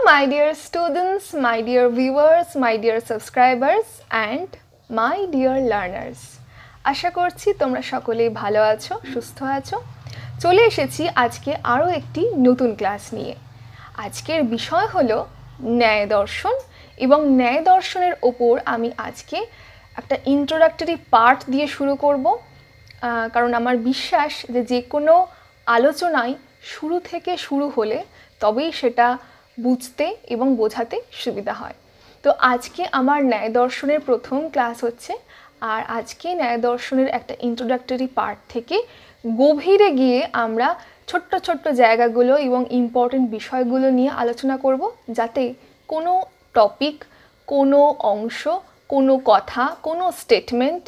my dear students, my dear viewers, my dear subscribers and my dear learners. আশা করছি তোমরা সকলেই ভালো আছো, সুস্থ আছো। চলে এসেছি আজকে আরও একটি নতুন ক্লাস নিয়ে। আজকের বিষয় হলো ন্যায় দর্শন এবং ন্যায় দর্শনের ওপর আমি আজকে একটা ইন্ট্রোডাক্টরি পার্ট দিয়ে শুরু করব, কারণ আমার বিশ্বাস যে কোনো আলোচনায় শুরু থেকে শুরু হলে তবেই সেটা বুঝতে এবং বোঝাতে সুবিধা হয়। তো আজকে আমার ন্যায় দর্শনের প্রথম ক্লাস হচ্ছে, আর আজকে ন্যায় দর্শনের একটা ইন্ট্রোডাক্টরি পার্ট থেকে গভীরে গিয়ে আমরা ছোট্ট ছোট্ট জায়গাগুলো এবং ইম্পর্টেন্ট বিষয়গুলো নিয়ে আলোচনা করব, যাতে কোনো টপিক, কোনো অংশ, কোনো কথা, কোনো স্টেটমেন্ট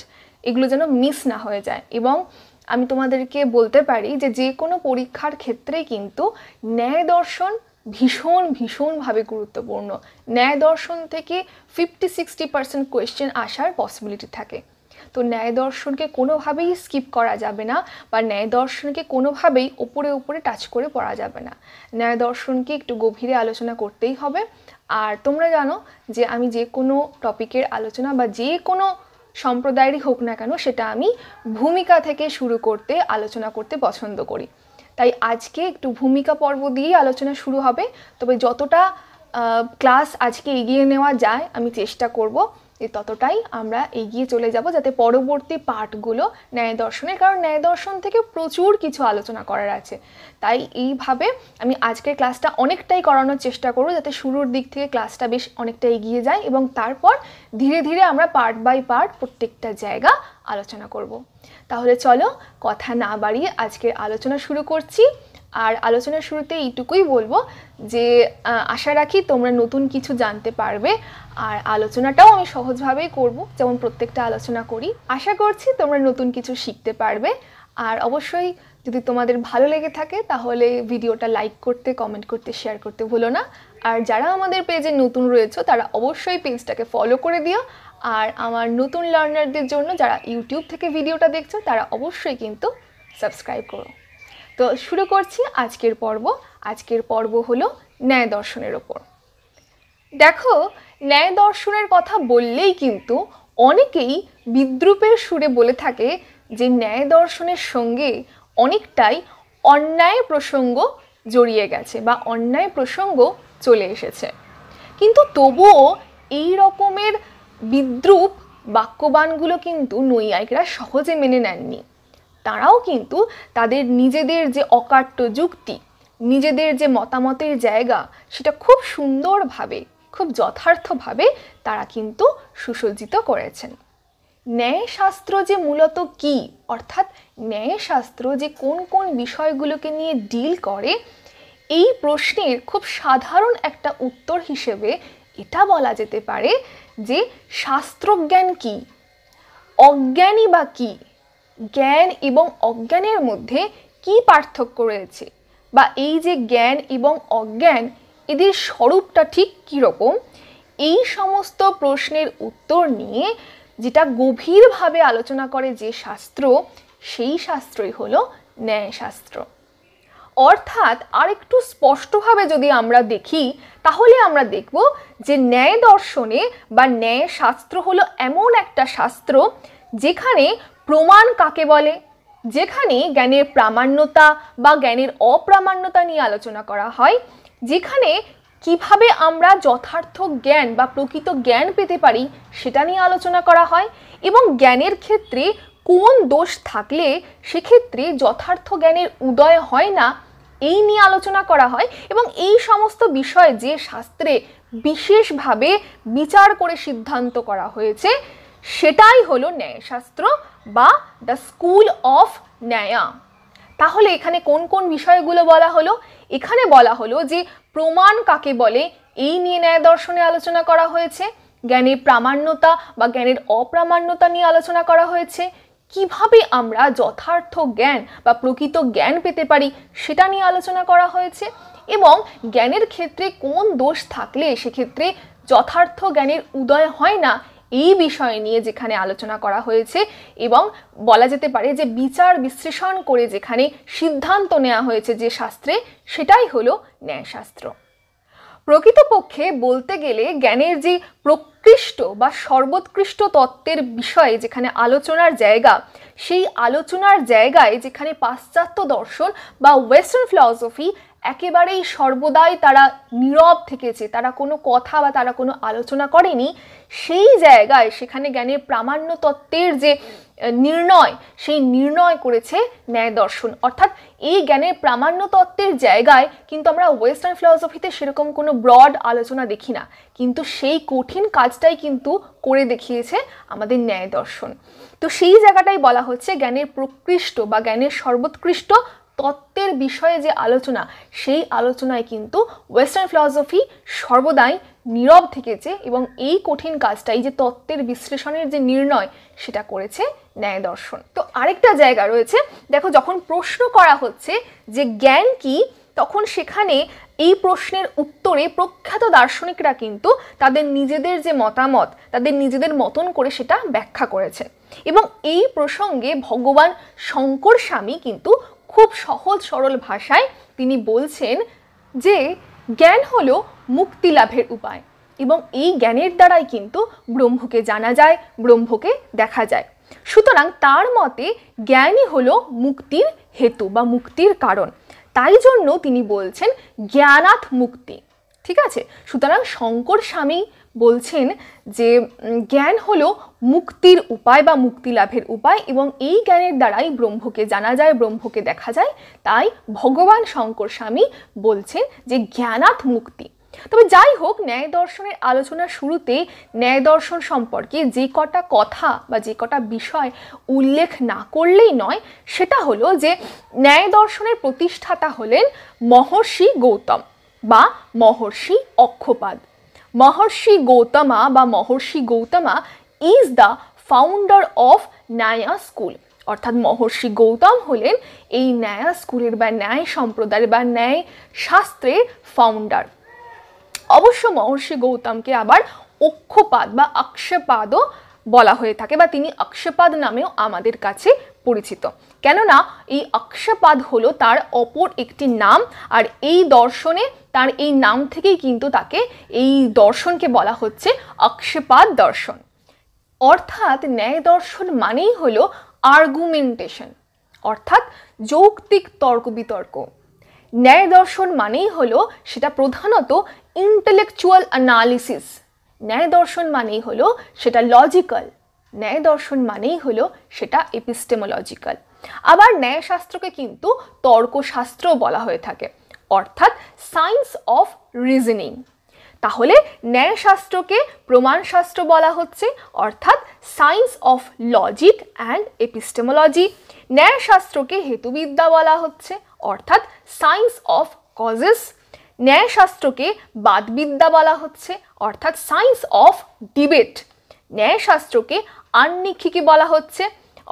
এগুলো যেন মিস না হয়ে যায়। এবং আমি তোমাদেরকে বলতে পারি যে কোনো পরীক্ষার ক্ষেত্রেই কিন্তু ন্যায় দর্শন ভীষণভাবে গুরুত্বপূর্ণ। ন্যায় দর্শন থেকে 50-60% কোয়েশ্চেন আসার পসিবিলিটি থাকে। তো ন্যায় দর্শনকে কোনোভাবেই স্কিপ করা যাবে না, বা ন্যায় দর্শনকে কোনোভাবেই ওপরে টাচ করে পড়া যাবে না। ন্যায় দর্শনকে একটু গভীরে আলোচনা করতেই হবে। আর তোমরা জানো যে আমি যে কোনো টপিকের আলোচনা বা যে কোনো সম্প্রদায়েরই হোক না কেন, সেটা আমি ভূমিকা থেকে শুরু করতে আলোচনা করতে পছন্দ করি। তাই আজকে একটু ভূমিকা পর্ব দিয়েই আলোচনা শুরু হবে। তবে যতটা ক্লাস আজকে এগিয়ে নেওয়া যায় আমি চেষ্টা করব যে ততটাই আমরা এগিয়ে চলে যাব, যাতে পরবর্তী পার্টগুলো ন্যায় দর্শনের, কারণ ন্যায় দর্শন থেকে প্রচুর কিছু আলোচনা করার আছে। তাই এইভাবে আমি আজকের ক্লাসটা অনেকটাই করানোর চেষ্টা করব, যাতে শুরুর দিক থেকে ক্লাসটা বেশ অনেকটা এগিয়ে যায় এবং তারপর ধীরে ধীরে আমরা পার্ট বাই পার্ট প্রত্যেকটা জায়গা আলোচনা করব। তাহলে চলো কথা না বাড়িয়ে আজকের আলোচনা শুরু করছি। আর আলোচনার শুরুতে এইটুকুই বলবো যে আশা রাখি তোমরা নতুন কিছু জানতে পারবে, আর আলোচনাটাও আমি সহজভাবেই করব, যেমন প্রত্যেকটা আলোচনা করি। আশা করছি তোমরা নতুন কিছু শিখতে পারবে। আর অবশ্যই যদি তোমাদের ভালো লেগে থাকে তাহলে ভিডিওটা লাইক করতে, কমেন্ট করতে, শেয়ার করতে ভুলো না। আর যারা আমাদের পেজে নতুন রয়েছে তারা অবশ্যই পেজটাকে ফলো করে দিও। আর আমার নতুন লার্নারদের জন্য যারা ইউটিউব থেকে ভিডিওটা দেখছো তারা অবশ্যই কিন্তু সাবস্ক্রাইব করো। তো শুরু করছি আজকের পর্ব। আজকের পর্ব হলো ন্যায় দর্শনের ওপর। দেখো, ন্যায় দর্শনের কথা বললেই কিন্তু অনেকেই বিদ্রূপের সুরে বলে থাকে যে ন্যায় দর্শনের সঙ্গে অনেকটাই অন্যায় প্রসঙ্গ জড়িয়ে গেছে বা অন্যায় প্রসঙ্গ চলে এসেছে। কিন্তু তবুও এই রকমের বিদ্রূপ বাক্যবাণগুলো কিন্তু নৈয়ায়িকরা সহজে মেনে নেননি। তারাও কিন্তু তাদের নিজেদের যে অকাট্য যুক্তি, নিজেদের যে মতামতের জায়গা, সেটা খুব সুন্দরভাবে, খুব যথার্থভাবে তারা কিন্তু সুসজ্জিত করেছেন। ন্যায়শাস্ত্র যে মূলত কি, অর্থাৎ ন্যায়শাস্ত্র যে কোন কোন বিষয়গুলোকে নিয়ে ডিল করে, এই প্রশ্নের খুব সাধারণ একটা উত্তর হিসেবে এটা বলা যেতে পারে যে শাস্ত্রজ্ঞান কি, অজ্ঞানী বা কি, জ্ঞান এবং অজ্ঞানের মধ্যে কি পার্থক্য রয়েছে, বা এই যে জ্ঞান এবং অজ্ঞান এদের স্বরূপটা ঠিক কীরকম, এই সমস্ত প্রশ্নের উত্তর নিয়ে যেটা গভীরভাবে আলোচনা করে যে শাস্ত্র, সেই শাস্ত্রই হলো ন্যায়শাস্ত্র। অর্থাৎ আরেকটু স্পষ্টভাবে যদি আমরা দেখি তাহলে আমরা দেখব যে ন্যায় দর্শনে বা ন্যায় শাস্ত্র হলো এমন একটা শাস্ত্র যেখানে প্রমাণ কাকে বলে, যেখানে জ্ঞানের প্রামাণ্যতা বা জ্ঞানের অপ্রামাণ্যতা নিয়ে আলোচনা করা হয়, যেখানে কিভাবে আমরা যথার্থ জ্ঞান বা প্রকৃত জ্ঞান পেতে পারি সেটা নিয়ে আলোচনা করা হয়, এবং জ্ঞানের ক্ষেত্রে কোন দোষ থাকলে সেক্ষেত্রে যথার্থ জ্ঞানের উদয় হয় না এই নিয়ে আলোচনা করা হয়। এবং এই সমস্ত বিষয় যে শাস্ত্রে বিশেষভাবে বিচার করে সিদ্ধান্ত করা হয়েছে সেটাই হলো ন্যায়শাস্ত্র বা দ্য স্কুল অফ ন্যায়া। তাহলে এখানে কোন কোন বিষয়গুলো বলা হলো? এখানে বলা হলো যে প্রমাণ কাকে বলে এই নিয়ে ন্যায় দর্শনে আলোচনা করা হয়েছে, জ্ঞানের প্রামাণ্যতা বা জ্ঞানের অপ্রামাণ্যতা নিয়ে আলোচনা করা হয়েছে, কিভাবে আমরা যথার্থ জ্ঞান বা প্রকৃত জ্ঞান পেতে পারি সেটা নিয়ে আলোচনা করা হয়েছে, এবং জ্ঞানের ক্ষেত্রে কোন দোষ থাকলে সেক্ষেত্রে যথার্থ জ্ঞানের উদয় হয় না এই বিষয় নিয়ে যেখানে আলোচনা করা হয়েছে, এবং বলা যেতে পারে যে বিচার বিশ্লেষণ করে যেখানে সিদ্ধান্ত নেওয়া হয়েছে যে শাস্ত্রে, সেটাই হলো ন্যায়শাস্ত্র। প্রকৃতপক্ষে বলতে গেলে জ্ঞানের যে প্রকৃষ্ট বা সর্বোৎকৃষ্ট তত্ত্বের বিষয়ে যেখানে আলোচনার জায়গা, সেই আলোচনার জায়গায় যেখানে পাশ্চাত্য দর্শন বা ওয়েস্টার্ন ফিলসফি একেবারেই সর্বদাই তারা নীরব থেকেছে, তারা কোনো কথা বা তারা কোনো আলোচনা করেনি, সেই জায়গায় সেখানে জ্ঞানের প্রামাণ্য তত্ত্বের যে নির্ণয়, সেই নির্ণয় করেছে ন্যায় দর্শন। অর্থাৎ এই জ্ঞানের প্রামাণ্য তত্ত্বের জায়গায় কিন্তু আমরা ওয়েস্টার্ন ফিলসফিতে সেরকম কোনো ব্রড আলোচনা দেখি না, কিন্তু সেই কঠিন কাজটাই কিন্তু করে দেখিয়েছে আমাদের ন্যায় দর্শন। তো সেই জায়গাটাই বলা হচ্ছে জ্ঞানের প্রকৃষ্ট বা জ্ঞানের সর্বোৎকৃষ্ট তত্ত্বের বিষয়ে যে আলোচনা, সেই আলোচনায় কিন্তু ওয়েস্টার্ন ফিলসফি সর্বদাই নীরব থেকেছে এবং এই কঠিন কাজটাই যে তত্ত্বের বিশ্লেষণের যে নির্ণয়, সেটা করেছে ন্যায় দর্শন। তো আরেকটা জায়গা রয়েছে, দেখো যখন প্রশ্ন করা হচ্ছে যে জ্ঞান কি, তখন সেখানে এই প্রশ্নের উত্তরে প্রখ্যাত দার্শনিকরা কিন্তু তাদের নিজেদের যে মতামত, তাদের নিজেদের মতন করে সেটা ব্যাখ্যা করেছে। এবং এই প্রসঙ্গে ভগবান শঙ্কর স্বামী কিন্তু খুব সহজ সরল ভাষায় তিনি বলছেন যে জ্ঞান হলো মুক্তি লাভের উপায় এবং এই জ্ঞানের দ্বারাই কিন্তু ব্রহ্মকে জানা যায়, ব্রহ্মকে দেখা যায়। সুতরাং তার মতে জ্ঞানই হলো মুক্তির হেতু বা মুক্তির কারণ, তাই জন্য তিনি বলছেন জ্ঞানাৎ মুক্তি। ঠিক আছে, সুতরাং শঙ্কর স্বামী বলছেন যে জ্ঞান হলো মুক্তির উপায় বা মুক্তি লাভের উপায় এবং এই জ্ঞানের দ্বারাই ব্রহ্মকে জানা যায়, ব্রহ্মকে দেখা যায়। তাই ভগবান শঙ্কর স্বামী বলছেন যে জ্ঞানাৎ মুক্তি। তবে যাই হোক, ন্যায় দর্শনের আলোচনার শুরুতে ন্যায় দর্শন সম্পর্কে যে কটা কথা বা যে কটা বিষয় উল্লেখ না করলেই নয়, সেটা হলো যে ন্যায় দর্শনের প্রতিষ্ঠাতা হলেন মহর্ষি গৌতম বা মহর্ষি অক্ষপাদ। মহর্ষি গৌতমা বা Maharshi Gautama is the founder of Nyaya school. অর্থাৎ মহর্ষি গৌতম হলেন এই ন্যায়া স্কুলের বা ন্যায় সম্প্রদায়ের বা ন্যায় শাস্ত্রের ফাউন্ডার। অবশ্য মহর্ষি গৌতমকে আবার অক্ষপাদ বা অক্ষপাদও বলা হয়ে থাকে বা তিনি অক্ষপাদ নামেও আমাদের কাছে পরিচিত। কেননা এই অক্ষপাদ হলো তার অপর একটি নাম, আর এই দর্শনে তার এই নাম থেকেই কিন্তু তাকে, এই দর্শনকে বলা হচ্ছে অক্ষপাদ দর্শন। অর্থাৎ ন্যায় দর্শন মানেই হলো আর্গুমেন্টেশন, অর্থাৎ যৌক্তিক তর্ক বিতর্ক। ন্যায় দর্শন মানেই হলো সেটা প্রধানত ইন্টেলেকচুয়াল অ্যানালিসিস। ন্যায় দর্শন মানেই হলো সেটা লজিক্যাল। ন্যায় দর্শন মানেই হলো সেটা এপিস্টেমোলজিক্যাল। আবার ন্যায়শাস্ত্রকে কিন্তু তর্কশাস্ত্র বলা হয়ে থাকে, অর্থাৎ সায়েন্স অফ রিজনিং। তাহলে ন্যায়শাস্ত্রকে প্রমাণশাস্ত্র বলা হচ্ছে, অর্থাৎ science of logic and epistemology. ন্যায়শাস্ত্রকে হেতুবিদ্যা বলা হচ্ছে, অর্থাৎ সায়েন্স অফ কজেস। ন্যায়শাস্ত্রকে বাদবিদ্যা বলা হচ্ছে, অর্থাৎ সায়েন্স অফ ডিবেট। ন্যায়শাস্ত্রকে আন্নিক্ষিকি বলা হচ্ছে,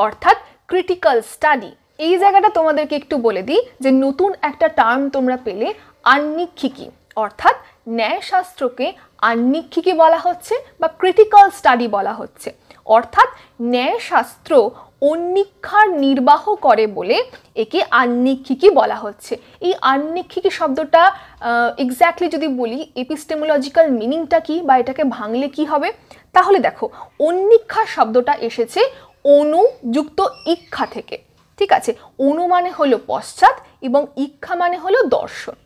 অর্থাৎ ক্রিটিক্যাল স্টাডি। এই জায়গাটা তোমাদেরকে একটু বলে দিই যে নতুন একটা টার্ম তোমরা পেলে, আন্নিক্ষিকি। অর্থাৎ ন্যায়শাস্ত্রকে আন্নিক্ষিকি বলা হচ্ছে বা ক্রিটিক্যাল স্টাডি বলা হচ্ছে। অর্থাৎ ন্যায়শাস্ত্র অন্নিক্ষার নির্বাহ করে বলে একে আন্নিক্ষিকি বলা হচ্ছে। এই আন্নিক্ষিকি শব্দটা এক্স্যাক্টলি যদি বলি এপিস্টেমোলজিক্যাল মিনিংটা কি বা এটাকে ভাঙলে কি হবে, তাহলে দেখো অন্নিক্ষা শব্দটা এসেছে অনু যুক্ত ইক্ষা থেকে। ঠিক আছে, অনু মানে হলো পশ্চাৎ এবং ইক্ষা মানে হলো দর্শন।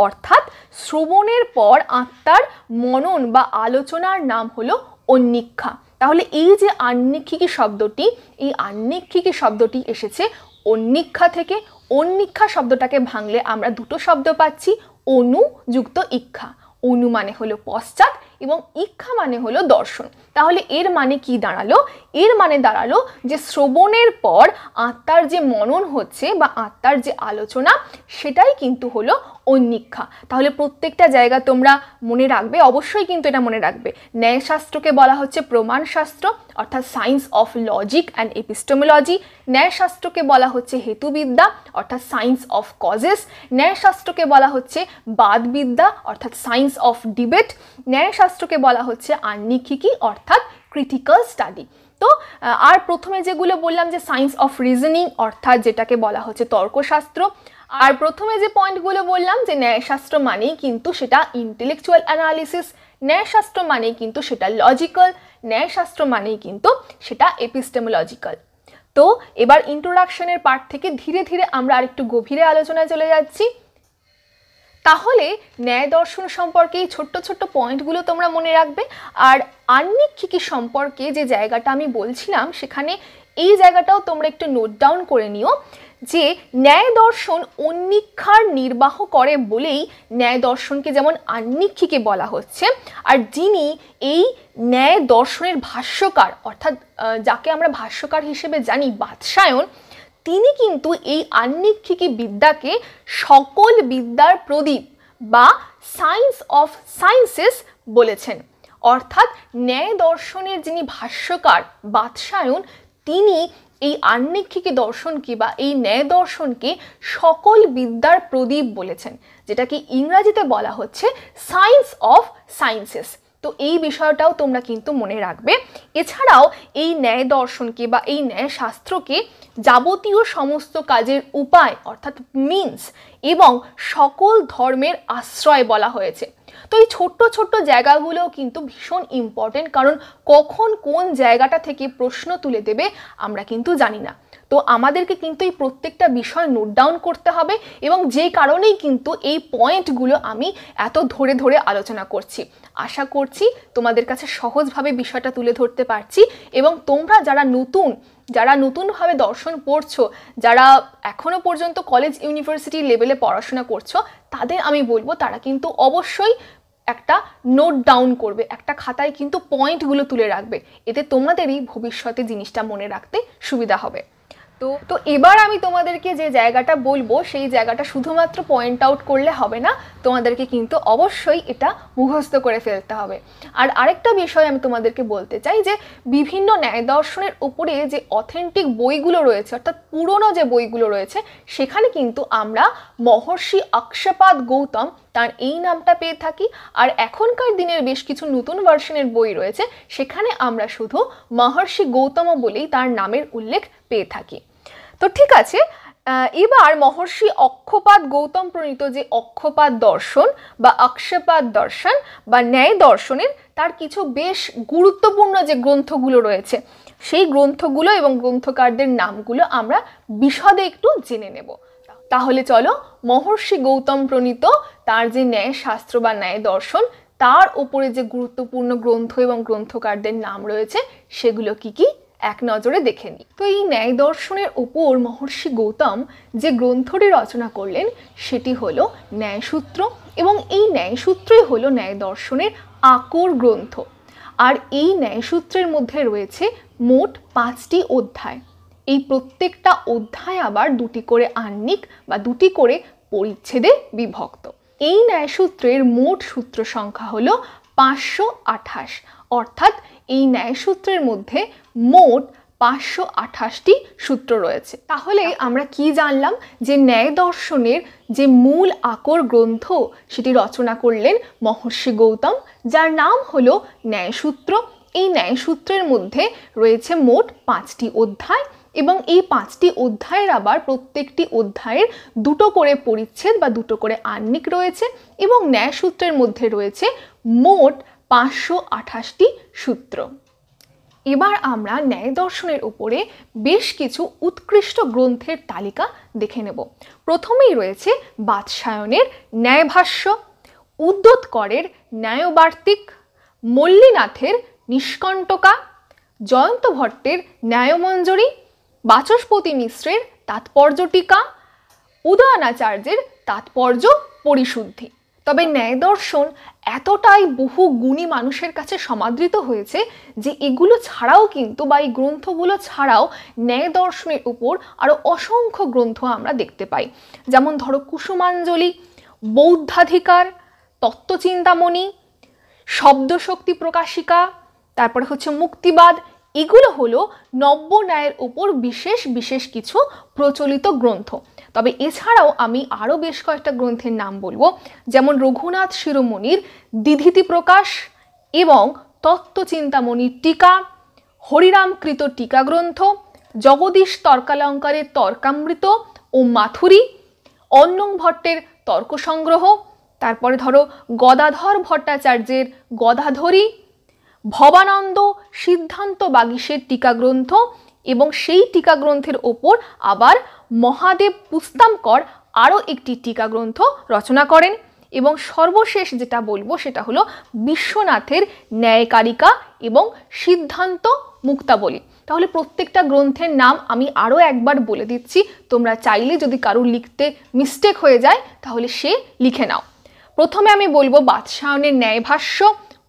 অর্থাৎ শ্রবণের পর আত্মার মনন বা আলোচনার নাম হলো অন্নিক্ষা। তাহলে এই যে আন্নিক্ষিকি শব্দটি, এই আন্নিক্ষিকি শব্দটি এসেছে অন্নিক্ষা থেকে। অন্নিক্ষা শব্দটাকে ভাঙলে আমরা দুটো শব্দ পাচ্ছি, অনু যুক্ত ইক্ষা। অনু মানে হলো পশ্চাৎ এবং ইক্ষা মানে হলো দর্শন। তাহলে এর মানে কি দাঁড়ালো? এর মানে দাঁড়ালো যে শ্রবণের পর আত্মার যে মনন হচ্ছে বা আত্মার যে আলোচনা, সেটাই কিন্তু হলো অন্নিক্ষা। তাহলে প্রত্যেকটা জায়গা তোমরা মনে রাখবে, অবশ্যই কিন্তু এটা মনে রাখবে। ন্যায়শাস্ত্রকে বলা হচ্ছে প্রমাণশাস্ত্র, অর্থাৎ science of logic and epistemology. ন্যায়শাস্ত্রকে বলা হচ্ছে হেতুবিদ্যা, অর্থাৎ সায়েন্স অফ কজেস। ন্যায়শাস্ত্রকে বলা হচ্ছে বাদবিদ্যা, অর্থাৎ সায়েন্স অফ ডিবেট। ন্যায়শাস্ত্রকে বলা হচ্ছে আন্নিক্ষিকি, অর্থাৎ ক্রিটিক্যাল স্টাডি। তো আর প্রথমে যেগুলো বললাম যে সায়েন্স অফ রিজনিং, অর্থাৎ যেটাকে বলা হচ্ছে তর্কশাস্ত্র। আর প্রথমে যে পয়েন্টগুলো বললাম যে ন্যায়শাস্ত্র মানেই কিন্তু সেটা ইন্টেলেকচুয়াল অ্যানালিসিস, ন্যায়শাস্ত্র মানেই কিন্তু সেটা লজিক্যাল, ন্যায়শাস্ত্র মানেই কিন্তু সেটা এপিস্টেমোলজিক্যাল। তো এবার ইন্ট্রোডাকশনের পার্ট থেকে ধীরে ধীরে আমরা আরেকটু গভীরে আলোচনায় চলে যাচ্ছি। তাহলে ন্যায় দর্শন সম্পর্কে এই ছোট্ট ছোট্ট পয়েন্টগুলো তোমরা মনে রাখবে। আর আন্নিক্ষিকি সম্পর্কে যে জায়গাটা আমি বলছিলাম সেখানে এই জায়গাটাও তোমরা একটু নোট ডাউন করে নিও যে ন্যায় দর্শন অন্নিক্ষার নির্বাহ করে বলেই ন্যায় দর্শনকে যেমন আন্নিক্ষিকে বলা হচ্ছে, আর যিনি এই ন্যায় দর্শনের ভাষ্যকার অর্থাৎ যাকে আমরা ভাষ্যকার হিসেবে জানি বাৎসায়ন, তিনি কিন্তু এই আন্নিক্ষিকি বিদ্যাকে সকল বিদ্যার প্রদীপ বা সায়েন্স অফ সায়েন্সেস বলেছেন। অর্থাৎ ন্যায় দর্শনের যিনি ভাষ্যকার বাৎসায়ন, তিনি এই আন্নিক্ষিকি দর্শনকে বা এই ন্যায় দর্শনকে সকল বিদ্যার প্রদীপ বলেছেন, যেটাকে ইংরাজিতে বলা হচ্ছে সায়েন্স অফ সায়েন্সেস। তো এই বিষয়টাও তোমরা কিন্তু মনে রাখবে। এছাড়াও এই ন্যায় দর্শনকে বা এই ন্যায় শাস্ত্রকে যাবতীয় সমস্ত কাজের উপায় অর্থাৎ মিনস এবং সকল ধর্মের আশ্রয় বলা হয়েছে। তো এই ছোট্ট ছোট্ট জায়গাগুলো কিন্তু ভীষণ ইম্পর্টেন্ট, কারণ কখন কোন জায়গাটা থেকে প্রশ্ন তুলে দেবে আমরা কিন্তু জানি না। তো আমাদেরকে কিন্তু এই প্রত্যেকটা বিষয় নোট ডাউন করতে হবে, এবং যে কারণেই কিন্তু এই পয়েন্টগুলো আমি এত ধরে ধরে আলোচনা করছি। আশা করছি তোমাদের কাছে সহজভাবে বিষয়টা তুলে ধরতে পারছি, এবং তোমরা যারা নতুনভাবে দর্শন পড়ছো, যারা এখনো পর্যন্ত কলেজ ইউনিভার্সিটি লেভেলে পড়াশোনা করছো, তাদের আমি বলবো তারা কিন্তু অবশ্যই একটা নোট ডাউন করবে, একটা খাতায় কিন্তু পয়েন্টগুলো তুলে রাখবে। এতে তোমাদেরই ভবিষ্যতে জিনিসটা মনে রাখতে সুবিধা হবে। তো এবার আমি তোমাদেরকে যে জায়গাটা বলবো সেই জায়গাটা শুধুমাত্র পয়েন্ট আউট করলে হবে না, তোমাদেরকে কিন্তু অবশ্যই এটা মুখস্থ করে ফেলতে হবে। আর আরেকটা বিষয় আমি তোমাদেরকে বলতে চাই যে বিভিন্ন ন্যায় দর্শনের উপরে যে অথেন্টিক বইগুলো রয়েছে অর্থাৎ পুরনো যে বইগুলো রয়েছে, সেখানে কিন্তু আমরা মহর্ষি অক্ষপাদ গৌতম তার এই নামটা পেয়ে থাকি। আর এখনকার দিনের বেশ কিছু নতুন ভার্সনের বই রয়েছে, সেখানে আমরা শুধু মহর্ষি গৌতম বলেই তার নামের উল্লেখ পেয়ে থাকি। তো ঠিক আছে, এবার মহর্ষি অক্ষপাদ গৌতম প্রণীত যে অক্ষপাদ দর্শন বা অক্ষপাদ দর্শন বা ন্যায় দর্শনের তার কিছু বেশ গুরুত্বপূর্ণ যে গ্রন্থগুলো রয়েছে, সেই গ্রন্থগুলো এবং গ্রন্থকারদের নামগুলো আমরা বিশদে একটু জেনে নেব। তাহলে চলো মহর্ষি গৌতম প্রণীত তার যে ন্যায় শাস্ত্র বা ন্যায় দর্শন, তার উপরে যে গুরুত্বপূর্ণ গ্রন্থ এবং গ্রন্থকারদের নাম রয়েছে সেগুলো কি কি এক নজরে দেখে নিই। তো এই ন্যায় দর্শনের উপর মহর্ষি গৌতম যে গ্রন্থটি রচনা করলেন সেটি হলো ন্যায়সূত্র, এবং এই ন্যায়সূত্রই হলো ন্যায় দর্শনের আকর গ্রন্থ। আর এই ন্যায়সূত্রের মধ্যে রয়েছে মোট 5টি অধ্যায়। এই প্রত্যেকটা অধ্যায় আবার 2টি করে আহ্নিক বা 2টি করে পরিচ্ছেদে বিভক্ত। এই ন্যায়সূত্রের মোট সূত্র সংখ্যা হলো 528, অর্থাৎ এই ন্যায়সূত্রের মধ্যে মোট 528টি সূত্র রয়েছে। তাহলে আমরা কি জানলাম যে ন্যায় দর্শনের যে মূল আকর গ্রন্থ সেটি রচনা করলেন মহর্ষি গৌতম, যার নাম হলো ন্যায়সূত্র। এই ন্যায়সূত্রের মধ্যে রয়েছে মোট 5টি অধ্যায়, এবং এই 5টি অধ্যায়ের আবার প্রত্যেকটি অধ্যায়ের 2টো করে পরিচ্ছেদ বা 2টো করে আহ্নিক রয়েছে, এবং ন্যায়সূত্রের মধ্যে রয়েছে মোট 528টি সূত্র। এবার আমরা ন্যায় দর্শনের উপরে বেশ কিছু উৎকৃষ্ট গ্রন্থের তালিকা দেখে নেব। প্রথমেই রয়েছে বাৎসায়নের ন্যায়ভাষ্য, উদ্যোতকরের ন্যায়বার্তিক, মল্লীনাথের নিষ্কণ্টকা, জয়ন্ত ভট্টের ন্যায়মঞ্জরি, বাচস্পতি মিশ্রের তাৎপর্য টিকা, উদয়নাচার্যের তাৎপর্য পরিশুদ্ধি। তবে ন্যায় দর্শন এতটাই বহু গুণী মানুষের কাছে সমাদৃত হয়েছে যে এগুলো ছাড়াও কিন্তু বা এই গ্রন্থগুলো ছাড়াও ন্যায় দর্শনের উপর আরও অসংখ্য গ্রন্থ আমরা দেখতে পাই। যেমন ধরো কুসুমাঞ্জলি, বৌদ্ধাধিকার, তত্ত্বচিন্তামণি, শব্দশক্তি প্রকাশিকা, তারপরে হচ্ছে মুক্তিবাদ। এগুলো হলো নব্য ন্যায়ের উপর বিশেষ বিশেষ কিছু প্রচলিত গ্রন্থ। তবে এছাড়াও আমি আরও বেশ কয়েকটা গ্রন্থের নাম বলবো, যেমন রঘুনাথ শিরোমণির দ্বিধীতি প্রকাশ এবং তত্ত্বচিন্তামণির টিকা, হরিরামকৃত টিকা গ্রন্থ, জগদীশ তর্কালঙ্কারের তর্কামৃত ও মাথুরী, অন্নং ভট্টের তর্ক সংগ্রহ, তারপরে ধরো গদাধর ভট্টাচার্যের গদাধরী, ভবানন্দ সিদ্ধান্ত বাগীশের টিকা গ্রন্থ, এবং সেই টিকা গ্রন্থের ওপর আবার মহাদেব পুস্তামকর আরও একটি টিকা গ্রন্থ রচনা করেন। এবং সর্বশেষ যেটা বলবো সেটা হলো বিশ্বনাথের ন্যায়কারিকা এবং সিদ্ধান্ত মুক্তাবলী। তাহলে প্রত্যেকটা গ্রন্থের নাম আমি আরও একবার বলে দিচ্ছি, তোমরা চাইলে যদি কারোর লিখতে মিস্টেক হয়ে যায় তাহলে সে লিখে নাও। প্রথমে আমি বলবো বাদশায়নের ন্যায়ভাষ্য,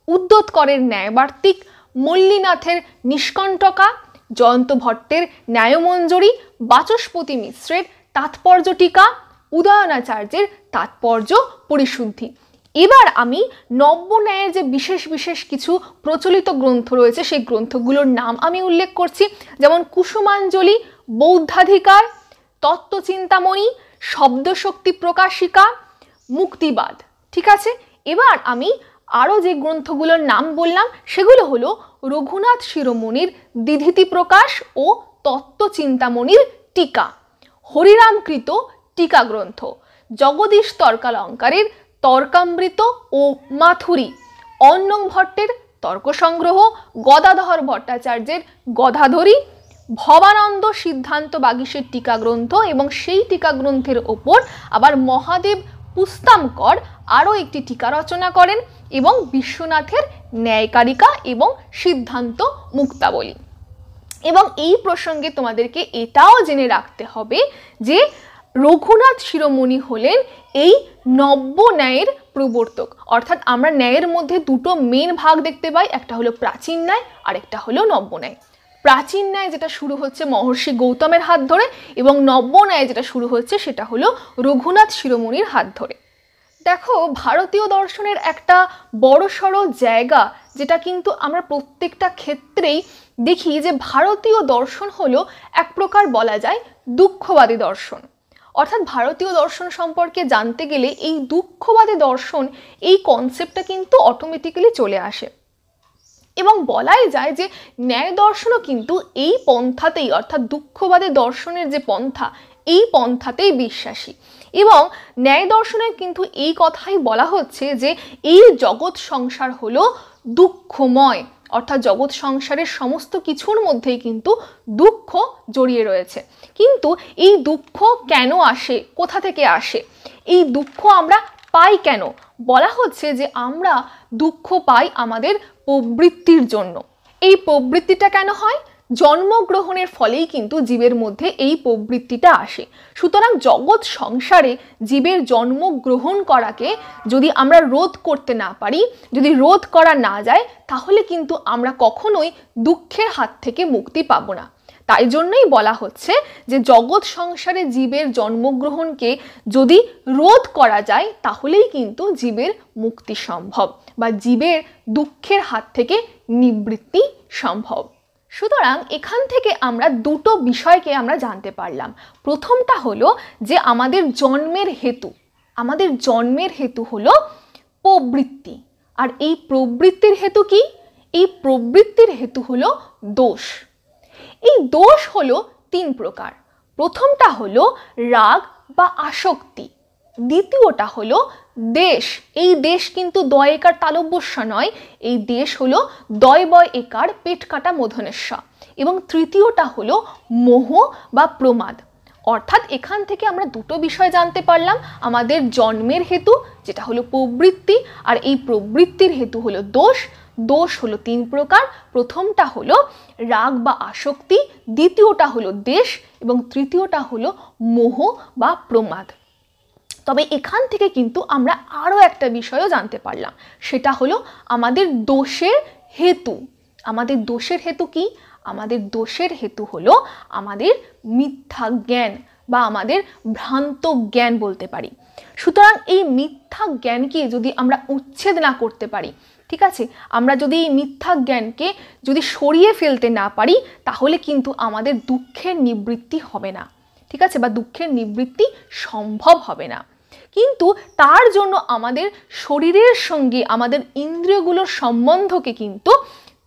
উদ্যোতকরের ন্যায়বার্তিক, মল্লিনাথের নিষ্কণ্টকা, জয়ন্ত ভট্টের ন্যায়মঞ্জরি, বাচস্পতি মিশ্রের তাৎপর্য টিকা, উদয়নাচার্যের তাৎপর্য পরিশুদ্ধি। এবার আমি নব্য ন্যায়ের যে বিশেষ বিশেষ কিছু প্রচলিত গ্রন্থ রয়েছে সেই গ্রন্থগুলোর নাম আমি উল্লেখ করছি, যেমন কুসুমাঞ্জলি, বৌদ্ধাধিকার, তত্ত্বচিন্তামণি, শব্দশক্তি প্রকাশিকা, মুক্তিবাদ। ঠিক আছে, এবার আমি আরও যে গ্রন্থগুলোর নাম বললাম সেগুলো হলো রঘুনাথ শিরোমণির দ্বিধীতি প্রকাশ ও তত্ত্বচিন্তামণির টিকা, হরিরামকৃত টিকা গ্রন্থ, জগদীশ তর্কালঙ্কারের তর্কামৃত ও মাথুরী, অন্নং ভট্টের তর্ক সংগ্রহ, গদাধর ভট্টাচার্যের গদাধরী, ভবানন্দ সিদ্ধান্ত বাগীশের টিকা গ্রন্থ এবং সেই টিকা গ্রন্থের ওপর আবার মহাদেব পুস্তামকর আরও একটি টিকা রচনা করেন, এবং বিশ্বনাথের ন্যায়কারিকা এবং সিদ্ধান্ত মুক্তাবলী। এবং এই প্রসঙ্গে তোমাদেরকে এটাও জেনে রাখতে হবে যে রঘুনাথ শিরোমণি হলেন এই নব্য ন্যায়ের প্রবর্তক। অর্থাৎ আমরা ন্যায়ের মধ্যে দুটো মেন ভাগ দেখতে পাই, একটা হলো প্রাচীন ন্যায় আর একটা হলো নব্য ন্যায়। প্রাচীন ন্যায় যেটা শুরু হচ্ছে মহর্ষি গৌতমের হাত ধরে, এবং নব্য ন্যায় যেটা শুরু হচ্ছে সেটা হলো রঘুনাথ শিরোমণির হাত ধরে। দেখো, ভারতীয় দর্শনের একটা বড়সড় জায়গা যেটা কিন্তু আমরা প্রত্যেকটা ক্ষেত্রেই দেখি যে ভারতীয় দর্শন হলো এক প্রকার বলা যায় দুঃখবাদী দর্শন। অর্থাৎ ভারতীয় দর্শন সম্পর্কে জানতে গেলে এই দুঃখবাদী দর্শন এই কনসেপ্টটা কিন্তু অটোমেটিক্যালি চলে আসে, এবং বলাই যায় যে ন্যায় দর্শনও কিন্তু এই পন্থাতেই, অর্থাৎ দুঃখবাদী দর্শনের যে পন্থা এই পন্থাতেই বিশ্বাসী। এবং ন্যায় দর্শনে কিন্তু এই কথাই বলা হচ্ছে যে এই জগৎ সংসার হলো দুঃখময়, অর্থাৎ জগৎ সংসারের সমস্ত কিছুর মধ্যেই কিন্তু দুঃখ জড়িয়ে রয়েছে। কিন্তু এই দুঃখ কেন আসে, কোথা থেকে আসে, এই দুঃখ আমরা পাই কেন? বলা হচ্ছে যে আমরা দুঃখ পাই আমাদের প্রবৃত্তির জন্য। এই প্রবৃত্তিটা কেন হয়? জন্মগ্রহণের ফলেই কিন্তু জীবের মধ্যে এই প্রবৃত্তিটা আসে। সুতরাং জগৎ সংসারে জীবের জন্মগ্রহণ করাকে যদি আমরা রোধ করতে না পারি, যদি রোধ করা না যায়, তাহলে কিন্তু আমরা কখনোই দুঃখের হাত থেকে মুক্তি পাবো না। তাই জন্যই বলা হচ্ছে যে জগৎ সংসারে জীবের জন্মগ্রহণকে যদি রোধ করা যায় তাহলেই কিন্তু জীবের মুক্তি সম্ভব, বা জীবের দুঃখের হাত থেকে নিবৃত্তি সম্ভব। সুতরাং এখান থেকে আমরা দুটো বিষয়কে আমরা জানতে পারলাম। প্রথমটা হলো যে আমাদের জন্মের হেতু হলো প্রবৃত্তি। আর এই প্রবৃত্তির হেতু কি? এই প্রবৃত্তির হেতু হলো দোষ। এই দোষ হলো তিন প্রকার। প্রথমটা হলো রাগ বা আসক্তি, দ্বিতীয়টা হলো দেশ। এই দেশ কিন্তু দয় একার তালব্যস্য নয়, এই দেশ হলো দয় বয় একার পেট কাটা মূর্ধন্যস্য, এবং তৃতীয়টা হলো মোহ বা প্রমাদ। অর্থাৎ এখান থেকে আমরা দুটো বিষয় জানতে পারলাম, আমাদের জন্মের হেতু যেটা হলো প্রবৃত্তি, আর এই প্রবৃত্তির হেতু হলো দোষ। দোষ হলো তিন প্রকার, প্রথমটা হলো রাগ বা আসক্তি, দ্বিতীয়টা হলো দেশ, এবং তৃতীয়টা হলো মোহ বা প্রমাদ। তবে এখান থেকে কিন্তু আমরা আরও একটা বিষয়ও জানতে পারলাম, সেটা হলো আমাদের দোষের হেতু। আমাদের দোষের হেতু কি? আমাদের দোষের হেতু হলো আমাদের মিথ্যা জ্ঞান বা আমাদের ভ্রান্ত জ্ঞান বলতে পারি। সুতরাং এই মিথ্যা জ্ঞানকে যদি আমরা উচ্ছেদ না করতে পারি, ঠিক আছে, আমরা যদি এই মিথ্যা জ্ঞানকে যদি সরিয়ে ফেলতে না পারি, তাহলে কিন্তু আমাদের দুঃখের নিবৃত্তি হবে না, ঠিক আছে, বা দুঃখের নিবৃত্তি সম্ভব হবে না। কিন্তু তার জন্য আমাদের শরীরের সঙ্গে আমাদের ইন্দ্রিয়গুলোর সম্বন্ধকে কিন্তু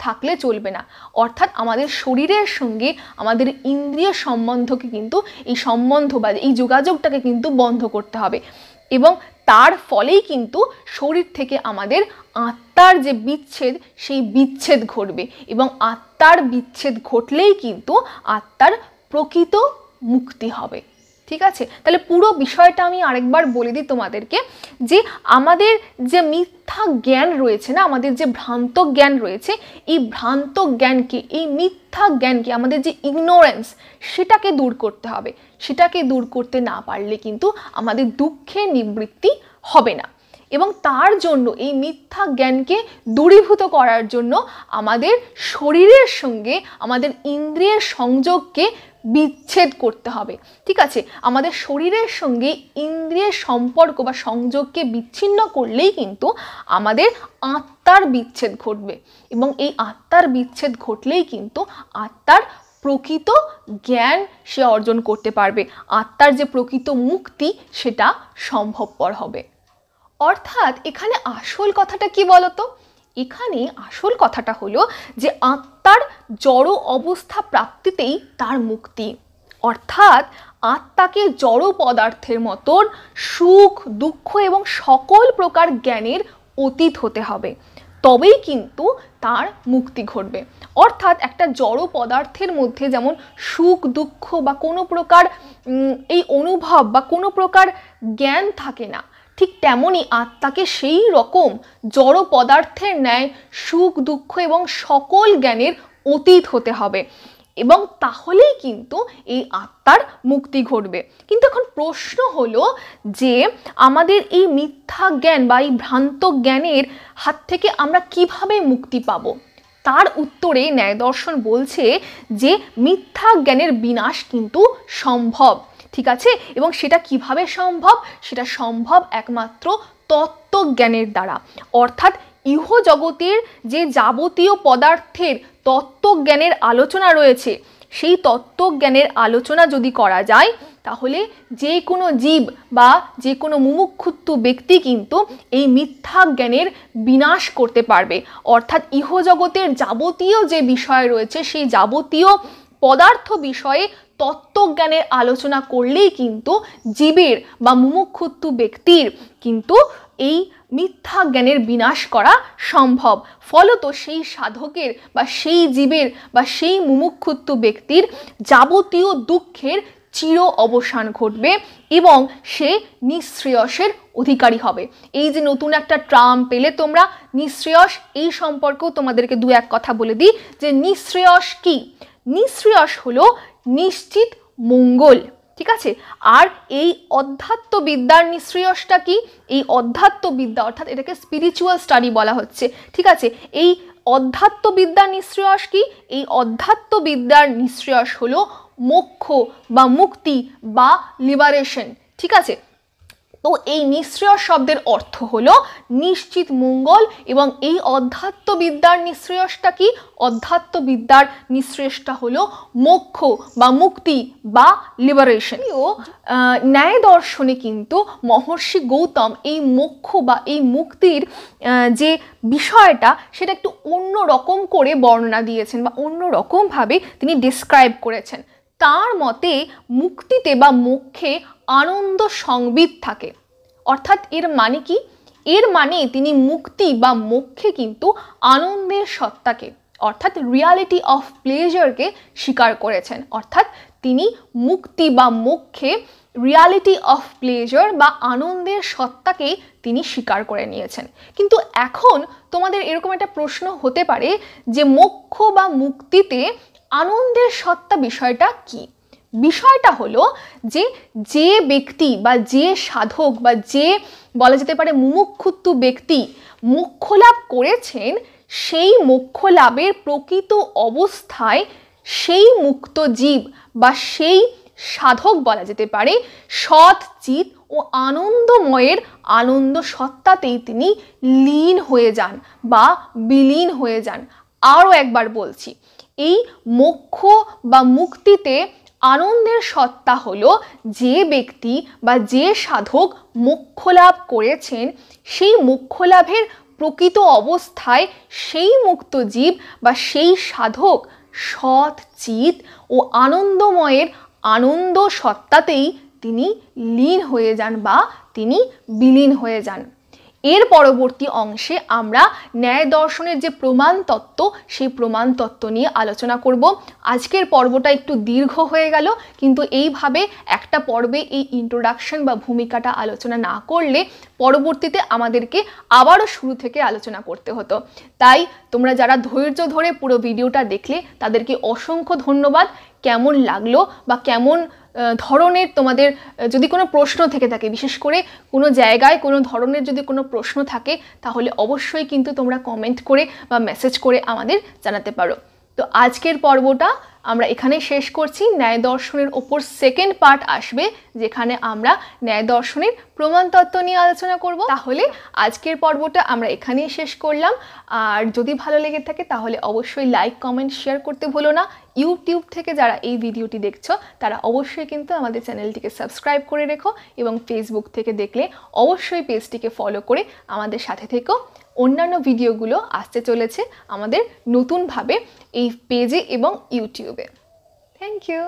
থাকলে চলবে না। অর্থাৎ আমাদের শরীরের সঙ্গে আমাদের ইন্দ্রিয় সম্বন্ধকে কিন্তু এই সম্বন্ধ বা এই যোগাযোগটাকে কিন্তু বন্ধ করতে হবে, এবং তার ফলেই কিন্তু শরীর থেকে আমাদের আত্মার যে বিচ্ছেদ সেই বিচ্ছেদ ঘটবে, এবং আত্মার বিচ্ছেদ ঘটলেই কিন্তু আত্মার প্রকৃত মুক্তি হবে। ঠিক আছে, তাহলে পুরো বিষয়টা আমি আরেকবার বলে দিই তোমাদেরকে, যে আমাদের যে মিথ্যা জ্ঞান রয়েছে না, আমাদের যে ভ্রান্ত জ্ঞান রয়েছে, এই ভ্রান্ত জ্ঞানকে, এই মিথ্যা জ্ঞানকে, আমাদের যে ইগনোরেন্স, সেটাকে দূর করতে হবে। সেটাকে দূর করতে না পারলে কিন্তু আমাদের দুঃখের নিবৃত্তি হবে না। এবং তার জন্য এই মিথ্যা জ্ঞানকে দূরীভূত করার জন্য আমাদের শরীরের সঙ্গে আমাদের ইন্দ্রিয়ের সংযোগকে বিচ্ছেদ করতে হবে। ঠিক আছে, আমাদের শরীরের সঙ্গে ইন্দ্রিয়ের সম্পর্ক বা সংযোগকে বিচ্ছিন্ন করলেই কিন্তু আমাদের আত্মার বিচ্ছেদ ঘটবে, এবং এই আত্মার বিচ্ছেদ ঘটলেই কিন্তু আত্মার প্রকৃত জ্ঞান সে অর্জন করতে পারবে, আত্মার যে প্রকৃত মুক্তি সেটা সম্ভবপর হবে। অর্থাৎ এখানে আসল কথাটা কি বলতো? এখানে আসল কথাটা হলো যে আত্মার জড় অবস্থা প্রাপ্তিতেই তার মুক্তি। অর্থাৎ আত্মাকে জড় পদার্থের মতন সুখ, দুঃখ এবং সকল প্রকার জ্ঞানের অতীত হতে হবে, তবেই কিন্তু তার মুক্তি ঘটবে। অর্থাৎ একটা জড় পদার্থের মধ্যে যেমন সুখ, দুঃখ বা কোনো প্রকার এই অনুভব বা কোনো প্রকার জ্ঞান থাকে না, ঠিক তেমনই আত্মাকে সেই রকম জড় পদার্থের ন্যায় সুখ, দুঃখ এবং সকল জ্ঞানের অতীত হতে হবে, এবং তাহলেই কিন্তু এই আত্মার মুক্তি ঘটবে। কিন্তু এখন প্রশ্ন হলো যে আমাদের এই মিথ্যা জ্ঞান বা এই ভ্রান্ত জ্ঞানের হাত থেকে আমরা কিভাবে মুক্তি পাব? তার উত্তরে ন্যায় দর্শন বলছে যে মিথ্যা জ্ঞানের বিনাশ কিন্তু সম্ভব। ঠিক আছে, এবং সেটা কিভাবে সম্ভব? সেটা সম্ভব একমাত্র তত্ত্বজ্ঞানের দ্বারা। অর্থাৎ ইহ জগতের যে যাবতীয় পদার্থের তত্ত্বজ্ঞানের আলোচনা রয়েছে, সেই তত্ত্বজ্ঞানের আলোচনা যদি করা যায়, তাহলে যে কোনো জীব বা যে কোনো মুমুক্ষুত্ব ব্যক্তি কিন্তু এই মিথ্যা জ্ঞানের বিনাশ করতে পারবে। অর্থাৎ ইহ জগতের যাবতীয় যে বিষয় রয়েছে, সেই যাবতীয় পদার্থ বিষয়ে তত্ত্বজ্ঞানের আলোচনা করলেই কিন্তু জীবের বা মুমুক্ষুত্ব ব্যক্তির কিন্তু এই মিথ্যা জ্ঞানের বিনাশ করা সম্ভব। ফলত সেই সাধকের বা সেই জীবের বা সেই মুমুক্ষুত্ব ব্যক্তির যাবতীয় দুঃখের চির অবসান ঘটবে এবং সে নিঃশ্রেয়সের অধিকারী হবে। এই যে নতুন একটা ট্রাম পেলে তোমরা, নিঃশ্রেয়স, এই সম্পর্কেও তোমাদেরকে দু এক কথা বলে দিই যে নিঃশ্রেয়স কি? নিঃশ্রেয়স হলো নিশ্চিত মঙ্গল। ঠিক আছে, আর এই অধ্যাত্মবিদ্যার নিঃশ্রেয়সটা কি? এই অধ্যাত্মবিদ্যা অর্থাৎ এটাকে স্পিরিচুয়াল স্টাডি বলা হচ্ছে। ঠিক আছে, এই অধ্যাত্মবিদ্যার নিঃশ্রেয়স কি? এই অধ্যাত্মবিদ্যার নিঃশ্রেয়স হলো মোক্ষ বা মুক্তি বা লিবারেশন। ঠিক আছে, তো এই নিঃশ্রেয়স শব্দের অর্থ হলো নিশ্চিত মঙ্গল, এবং এই অধ্যাত্মবিদ্যার নিঃশ্রেয়সটা কি? অধ্যাত্মবিদ্যার নিঃশ্রেয়সটা হলো মোক্ষ বা মুক্তি বা লিবারেশন। ন্যায় দর্শনে কিন্তু মহর্ষি গৌতম এই মোক্ষ বা এই মুক্তির যে বিষয়টা সেটা একটু অন্য রকম করে বর্ণনা দিয়েছেন বা অন্য রকমভাবে তিনি ডেসক্রাইব করেছেন। তার মতে মুক্তিতে বা মোক্ষে আনন্দ সংবিত থাকে। অর্থাৎ এর মানে কি? এর মানে তিনি মুক্তি বা মোক্ষে কিন্তু আনন্দের সত্তাকে অর্থাৎ রিয়ালিটি অফ প্লেজারকে স্বীকার করেছেন। অর্থাৎ তিনি মুক্তি বা মোক্ষে রিয়ালিটি অফ প্লেজার বা আনন্দের সত্তাকে তিনি স্বীকার করে নিয়েছেন। কিন্তু এখন তোমাদের এরকম একটা প্রশ্ন হতে পারে যে মোক্ষ বা মুক্তিতে আনন্দের সত্তা বিষয়টা কি? বিষয়টা হলো যে যে ব্যক্তি বা যে সাধক বা যে বলা যেতে পারে মুমুক্ষুত্ব ব্যক্তি মোক্ষ লাভ করেছেন, সেই মোক্ষ লাভের প্রকৃত অবস্থায় সেই মুক্ত জীব বা সেই সাধক বলা যেতে পারে সৎ চিত ও আনন্দময়ের আনন্দ সত্তাতেই তিনি লীন হয়ে যান বা বিলীন হয়ে যান। আরও একবার বলছি, এই মোক্ষ বা মুক্তিতে আনন্দের সত্তা হলো যে ব্যক্তি বা যে সাধক মোক্ষ লাভ করেছেন, সেই মোক্ষ লাভের প্রকৃত অবস্থায় সেই মুক্ত জীব বা সেই সাধক সৎ চিত ও আনন্দময়ের আনন্দ সত্তাতেই তিনি লীন হয়ে যান বা তিনি বিলীন হয়ে যান। এর পরবর্তী অংশে আমরা ন্যায় দর্শনের যে প্রমাণ তত্ত্ব সেই প্রমাণ তত্ত্ব নিয়ে আলোচনা করব। আজকের পর্বটা একটু দীর্ঘ হয়ে গেল, কিন্তু এইভাবে একটা পর্বে এই ইন্ট্রোডাকশন বা ভূমিকাটা আলোচনা না করলে পরবর্তীতে আমাদেরকে আবারও শুরু থেকে আলোচনা করতে হতো। তাই তোমরা যারা ধৈর্য ধরে পুরো ভিডিওটা দেখলে তাদেরকে অসংখ্য ধন্যবাদ। কেমন লাগলো বা কেমন ধরনের তোমাদের যদি কোনো প্রশ্ন থেকে থাকে, বিশেষ করে কোনো জায়গায় কোনো ধরনের যদি কোনো প্রশ্ন থাকে, তাহলে অবশ্যই কিন্তু তোমরা কমেন্ট করে বা মেসেজ করে আমাদের জানাতে পারো। তো আজকের পর্বটা আমরা এখানে শেষ করছি। ন্যায় দর্শনের ওপর সেকেন্ড পার্ট আসবে, যেখানে আমরা ন্যায় দর্শনের প্রমাণ তত্ত্ব নিয়ে আলোচনা করব। তাহলে আজকের পর্বটা আমরা এখানেই শেষ করলাম। আর যদি ভালো লেগে থাকে তাহলে অবশ্যই লাইক, কমেন্ট, শেয়ার করতে ভুলো না। ইউটিউব থেকে যারা এই ভিডিওটি দেখছো তারা অবশ্যই কিন্তু আমাদের চ্যানেলটিকে সাবস্ক্রাইব করে রেখো, এবং ফেসবুক থেকে দেখলে অবশ্যই পেজটিকে ফলো করে আমাদের সাথে থেকো। অন্যান্য ভিডিওগুলো আসতে চলেছে আমাদের নতুনভাবে এই পেজে এবং ইউটিউবে। Thank you.